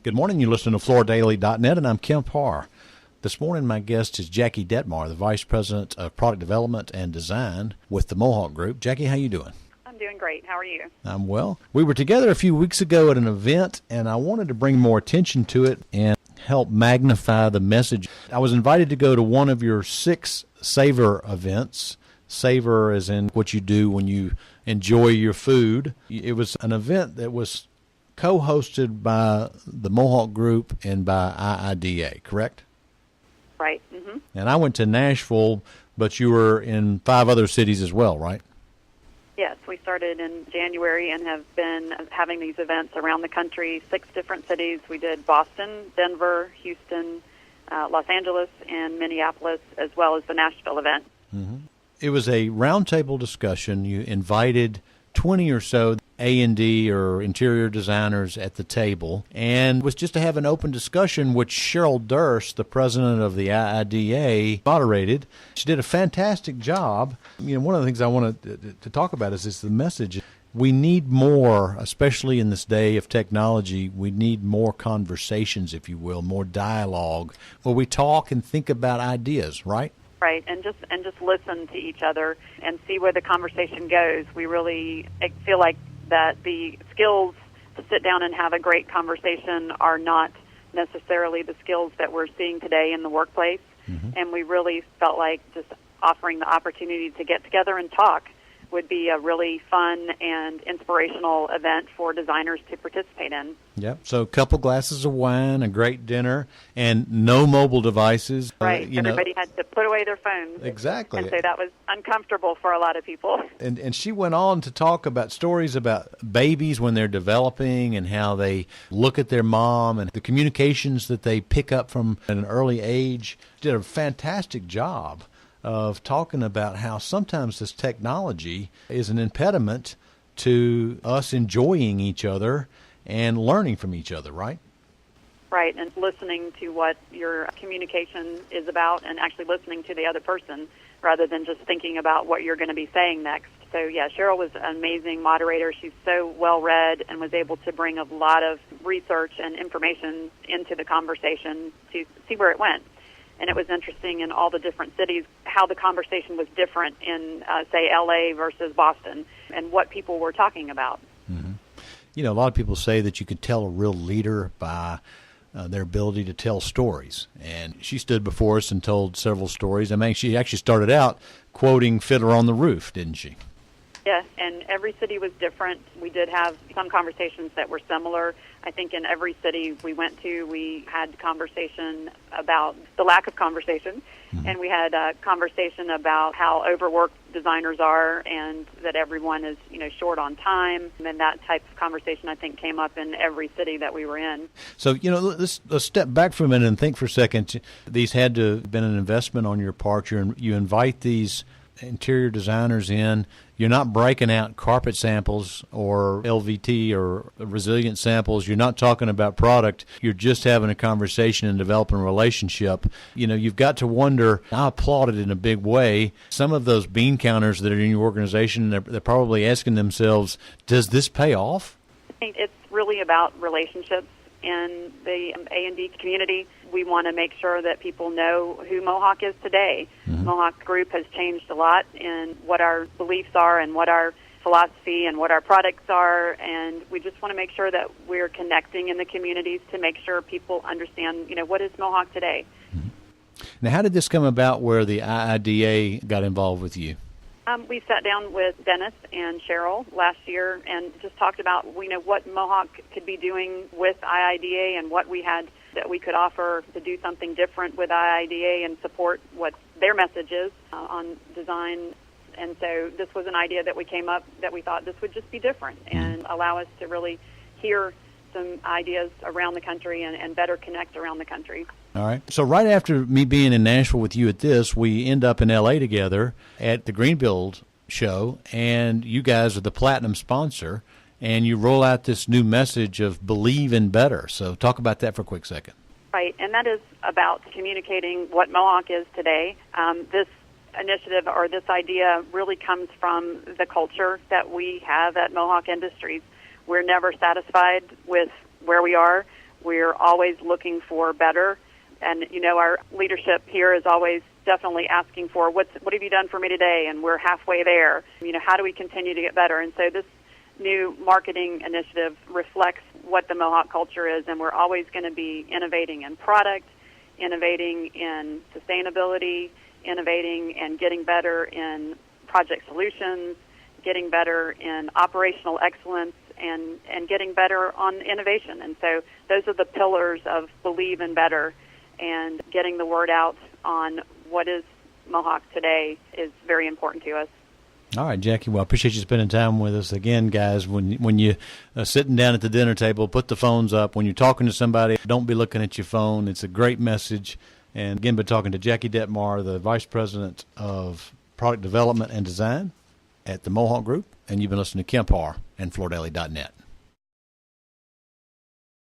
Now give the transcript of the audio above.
Good morning. You're listening to FloorDaily.net, and I'm Kemp Harr. This morning, my guest is Jackie Dettmar, the Vice President of Product Development and Design with the Mohawk Group. Jackie, how you doing? I'm doing great. How are you? I'm well. We were together a few weeks ago at an event, and I wanted to bring more attention to it and help magnify the message. I was invited to go to one of your 6 Savor events. Savor is in what you do when you enjoy your food. It was an event that was co-hosted by the Mohawk Group and by IIDA, correct? Right. Mm-hmm. And I went to Nashville, but you were in 5 other cities as well, right? Yes, we started in January and have been having these events around the country, 6 different cities. We did Boston, Denver, Houston, Los Angeles, and Minneapolis, as well as the Nashville event. Mm-hmm. It was a roundtable discussion. You invited 20 or so A&D or interior designers at the table, and was just to have an open discussion, which Cheryl Durst, the president of the IIDA, moderated. She did a fantastic job. One of the things I wanted to talk about is the message. We need more, especially in this day of technology, we need more conversations, if you will, more dialogue, where we talk and think about ideas, right? Right, and just listen to each other and see where the conversation goes. We really feel like that the skills to sit down and have a great conversation are not necessarily the skills that we're seeing today in the workplace. Mm-hmm. And we really felt like just offering the opportunity to get together and talk would be a really fun and inspirational event for designers to participate in. Yep. So a couple glasses of wine, a great dinner, and no mobile devices. Right. Everybody had to put away their phones. Exactly. And so that was uncomfortable for a lot of people. And she went on to talk about stories about babies when they're developing and how they look at their mom and the communications that they pick up from at an early age. She did a fantastic job of talking about how sometimes this technology is an impediment to us enjoying each other and learning from each other, right? Right, and listening to what your communication is about and actually listening to the other person rather than just thinking about what you're going to be saying next. So, yeah, Cheryl was an amazing moderator. She's so well-read and was able to bring a lot of research and information into the conversation to see where it went. And it was interesting in all the different cities how the conversation was different in, say, L.A. versus Boston and what people were talking about. Mm-hmm. A lot of people say that you could tell a real leader by their ability to tell stories. And she stood before us and told several stories. I mean, she actually started out quoting Fiddler on the Roof, didn't she? Yes, and every city was different. We did have some conversations that were similar. I think in every city we went to, we had conversation about the lack of conversation, and we had a conversation about how overworked designers are and that everyone is, short on time. And that type of conversation, I think, came up in every city that we were in. So, let's step back for a minute and think for a second. These had to have been an investment on your part. You invite these interior designers in. You're not breaking out carpet samples or LVT or resilient samples. You're not talking about product. You're just having a conversation and developing a relationship. You've got to wonder, I applaud it in a big way. Some of those bean counters that are in your organization, they're probably asking themselves, does this pay off? I think it's really about relationships in the A&D community. We want to make sure that people know who Mohawk is today. Mm-hmm. Mohawk Group has changed a lot in what our beliefs are and what our philosophy and what our products are, and we just want to make sure that we're connecting in the communities to make sure people understand, what is Mohawk today. Mm-hmm. Now, how did this come about where the IIDA got involved with you? We sat down with Dennis and Cheryl last year and just talked about, what Mohawk could be doing with IIDA and what we had that we could offer to do something different with IIDA and support what their message is on design. And so this was an idea that we came up that we thought this would just be different and allow us to really hear some ideas around the country and better connect around the country. All right. So right after me being in Nashville with you at this, we end up in L.A. together at the Greenbuild show, and you guys are the platinum sponsor, and you roll out this new message of believe in better. So talk about that for a quick second. Right, and that is about communicating what Mohawk is today. This initiative or this idea really comes from the culture that we have at Mohawk Industries. We're never satisfied with where we are. We're always looking for better. And, our leadership here is always definitely asking for, what have you done for me today? And we're halfway there. How do we continue to get better? And so this new marketing initiative reflects what the Mohawk culture is, and we're always going to be innovating in product, innovating in sustainability, innovating and getting better in project solutions, getting better in operational excellence, and getting better on innovation. And so those are the pillars of Believe in Better, and getting the word out on what is Mohawk today is very important to us. All right, Jackie. Well, I appreciate you spending time with us again, guys. When you sitting down at the dinner table, put the phones up. When you're talking to somebody, don't be looking at your phone. It's a great message. And again, been talking to Jackie Dettmar, the Vice President of Product Development and Design at the Mohawk Group. And you've been listening to Kemp Harr and FloorDaily.net.